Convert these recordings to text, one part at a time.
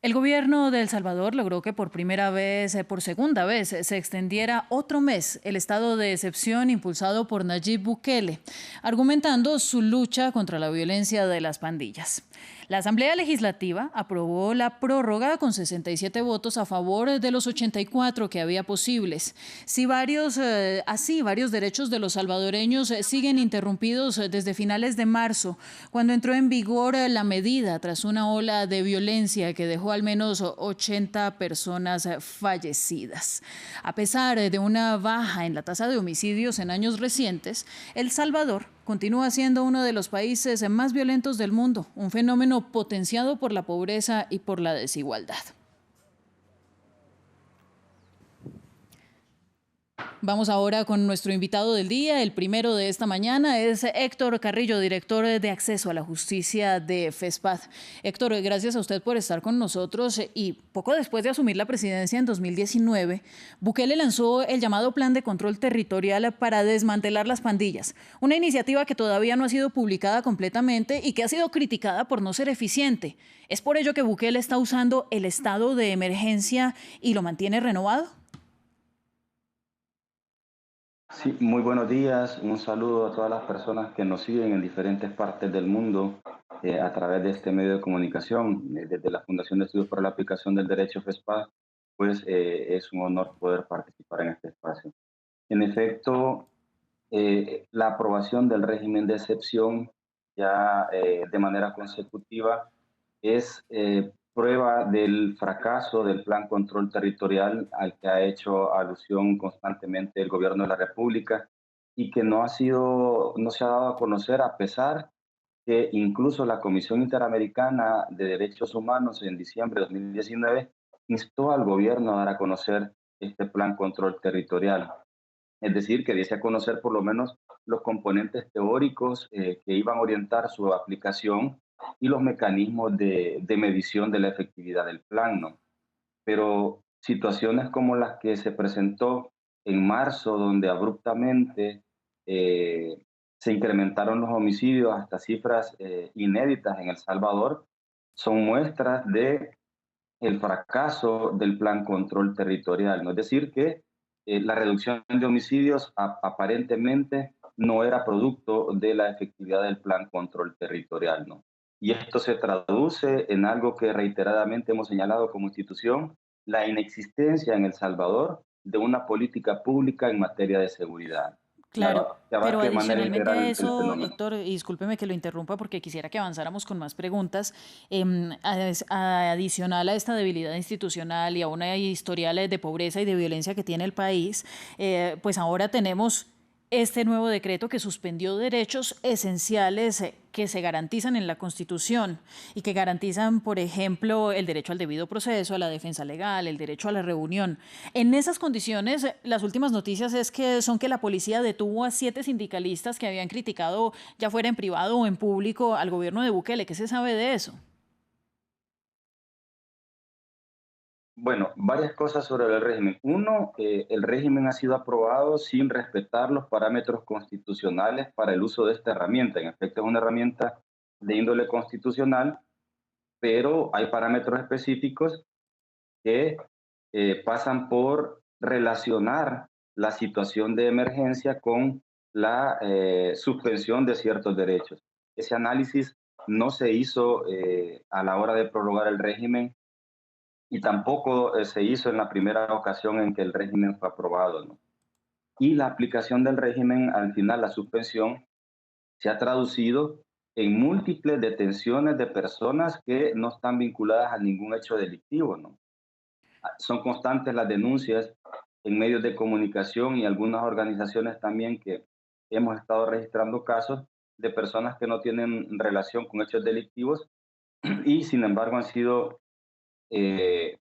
El gobierno de El Salvador logró que por segunda vez, se extendiera otro mes el estado de excepción impulsado por Nayib Bukele, argumentando su lucha contra la violencia de las pandillas. La Asamblea Legislativa aprobó la prórroga con 67 votos a favor de los 84 que había posibles. Si varios derechos de los salvadoreños siguen interrumpidos desde finales de marzo, cuando entró en vigor la medida tras una ola de violencia que dejó al menos 80 personas fallecidas. A pesar de una baja en la tasa de homicidios en años recientes, El Salvador continúa siendo uno de los países más violentos del mundo, un fenómeno potenciado por la pobreza y por la desigualdad. Vamos ahora con nuestro invitado del día. El primero de esta mañana es Héctor Carrillo, director de Acceso a la Justicia de FESPAD. Héctor, gracias a usted por estar con nosotros. Y poco después de asumir la presidencia en 2019, Bukele lanzó el llamado Plan de Control Territorial para desmantelar las pandillas. Una iniciativa que todavía no ha sido publicada completamente y que ha sido criticada por no ser eficiente. ¿Es por ello que Bukele está usando el estado de emergencia y lo mantiene renovado? Sí, muy buenos días. Un saludo a todas las personas que nos siguen en diferentes partes del mundo a través de este medio de comunicación. Desde la Fundación de Estudios para la Aplicación del Derecho FESPA, pues es un honor poder participar en este espacio. En efecto, la aprobación del régimen de excepción ya de manera consecutiva es prueba del fracaso del plan control territorial al que ha hecho alusión constantemente el gobierno de la República y que no se ha dado a conocer a pesar que incluso la Comisión Interamericana de Derechos Humanos en diciembre de 2019 instó al gobierno a dar a conocer este plan control territorial. Es decir, que diese a conocer por lo menos los componentes teóricos que iban a orientar su aplicación y los mecanismos de medición de la efectividad del plan, ¿no? Pero situaciones como las que se presentó en marzo, donde abruptamente eh, se incrementaron los homicidios hasta cifras inéditas en El Salvador, son muestras de el fracaso del plan control territorial, ¿no? Es decir, que la reducción de homicidios aparentemente no era producto de la efectividad del plan control territorial, ¿no? Y esto se traduce en algo que reiteradamente hemos señalado como institución, la inexistencia en El Salvador de una política pública en materia de seguridad Claro, que pero abarque de manera adicionalmente integral a el eso, fenómeno. Héctor, y discúlpeme que lo interrumpa porque quisiera que avanzáramos con más preguntas. Adicional a esta debilidad institucional y a una historial de pobreza y de violencia que tiene el país, pues ahora tenemos este nuevo decreto que suspendió derechos esenciales que se garantizan en la Constitución y que garantizan, por ejemplo, el derecho al debido proceso, a la defensa legal, el derecho a la reunión. En esas condiciones, las últimas noticias son que la policía detuvo a 7 sindicalistas que habían criticado, ya fuera en privado o en público, al gobierno de Bukele. ¿Qué se sabe de eso? Bueno, varias cosas sobre el régimen. Uno, el régimen ha sido aprobado sin respetar los parámetros constitucionales para el uso de esta herramienta. En efecto, es una herramienta de índole constitucional, pero hay parámetros específicos que pasan por relacionar la situación de emergencia con la suspensión de ciertos derechos. Ese análisis no se hizo a la hora de prorrogar el régimen y tampoco se hizo en la primera ocasión en que el régimen fue aprobado, ¿no? Y la aplicación del régimen, al final, la suspensión, se ha traducido en múltiples detenciones de personas que no están vinculadas a ningún hecho delictivo, ¿no? Son constantes las denuncias en medios de comunicación y algunas organizaciones también que hemos estado registrando casos de personas que no tienen relación con hechos delictivos y sin embargo han sido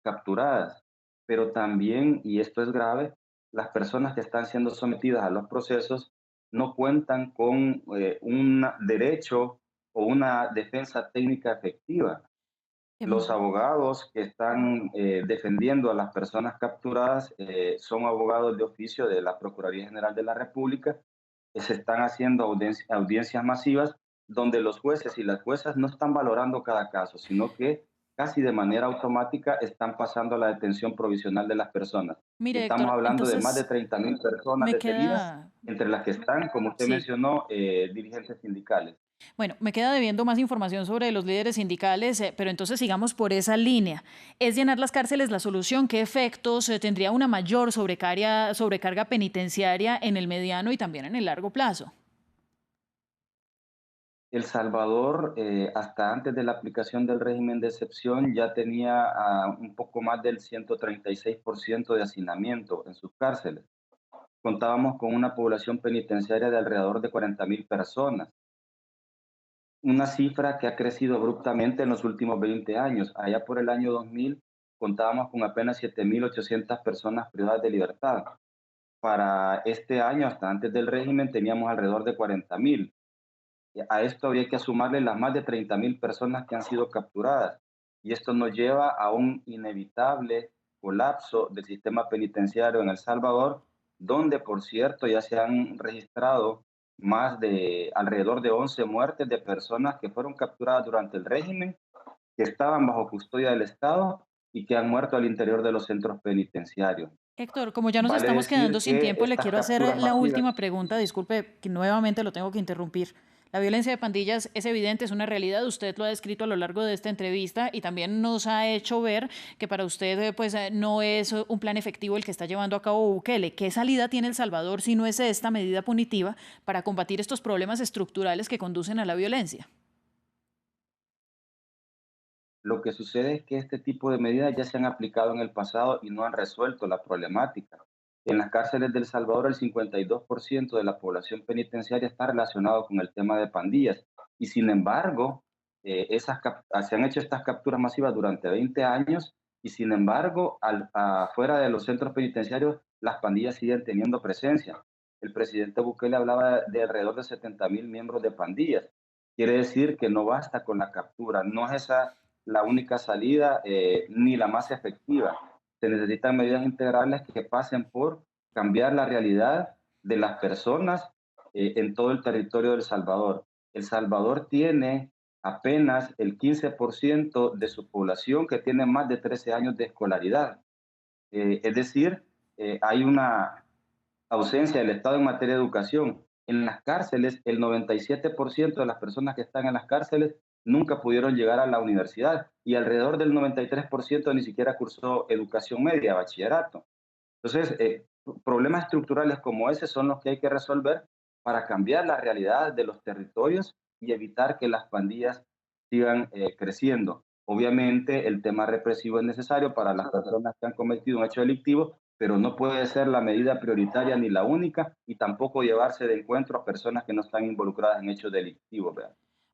capturadas, pero también, y esto es grave, las personas que están siendo sometidas a los procesos no cuentan con un derecho o una defensa técnica efectiva. Los Em, abogados que están defendiendo a las personas capturadas son abogados de oficio de la Procuraduría General de la República, que se están haciendo audiencias masivas donde los jueces y las juezas no están valorando cada caso, sino que casi de manera automática están pasando a la detención provisional de las personas. Y Mire, estamos Héctor, hablando de más de entonces 30.000 personas me detenidas, queda, entre las que están, como usted sí. mencionó, dirigentes sindicales. Bueno, me queda debiendo más información sobre los líderes sindicales, pero entonces sigamos por esa línea. ¿Es llenar las cárceles la solución? ¿Qué efectos tendría una mayor sobrecarga penitenciaria en el mediano y también en el largo plazo? El Salvador, hasta antes de la aplicación del régimen de excepción, ya tenía un poco más del 136% de hacinamiento en sus cárceles. Contábamos con una población penitenciaria de alrededor de 40.000 personas, una cifra que ha crecido abruptamente en los últimos 20 años. Allá por el año 2000 contábamos con apenas 7.800 personas privadas de libertad. Para este año, hasta antes del régimen, teníamos alrededor de 40.000. A esto habría que sumarle las más de 30.000 personas que han sido capturadas. Y esto nos lleva a un inevitable colapso del sistema penitenciario en El Salvador, donde, por cierto, ya se han registrado más de alrededor de 11 muertes de personas que fueron capturadas durante el régimen, que estaban bajo custodia del Estado y que han muerto al interior de los centros penitenciarios. Héctor, como ya nos Vale estamos quedando decir sin que tiempo, le estas quiero hacer capturas la masivas. última pregunta. Disculpe que nuevamente lo tengo que interrumpir. La violencia de pandillas es evidente, es una realidad. Usted lo ha descrito a lo largo de esta entrevista y también nos ha hecho ver que para usted no es un plan efectivo el que está llevando a cabo Bukele. ¿Qué salida tiene El Salvador si no es esta medida punitiva para combatir estos problemas estructurales que conducen a la violencia? Lo que sucede es que este tipo de medidas ya se han aplicado en el pasado y no han resuelto la problemática. En las cárceles de El Salvador, el 52% de la población penitenciaria está relacionado con el tema de pandillas. Y sin embargo, se han hecho estas capturas masivas durante 20 años y sin embargo, afuera de los centros penitenciarios, las pandillas siguen teniendo presencia. El presidente Bukele hablaba de alrededor de 70.000 miembros de pandillas. Quiere decir que no basta con la captura, no es esa la única salida ni la más efectiva. Se necesitan medidas integrales que pasen por cambiar la realidad de las personas en todo el territorio de El Salvador. El Salvador tiene apenas el 15% de su población que tiene más de 13 años de escolaridad. Es decir, hay una ausencia del Estado en materia de educación. En las cárceles, el 97% de las personas que están en las cárceles nunca pudieron llegar a la universidad y alrededor del 93% ni siquiera cursó educación media, bachillerato. Entonces, problemas estructurales como ese son los que hay que resolver para cambiar la realidad de los territorios y evitar que las pandillas sigan creciendo. Obviamente, el tema represivo es necesario para las personas que han cometido un hecho delictivo, pero no puede ser la medida prioritaria ni la única y tampoco llevarse de encuentro a personas que no están involucradas en hechos delictivos. ¿Verdad?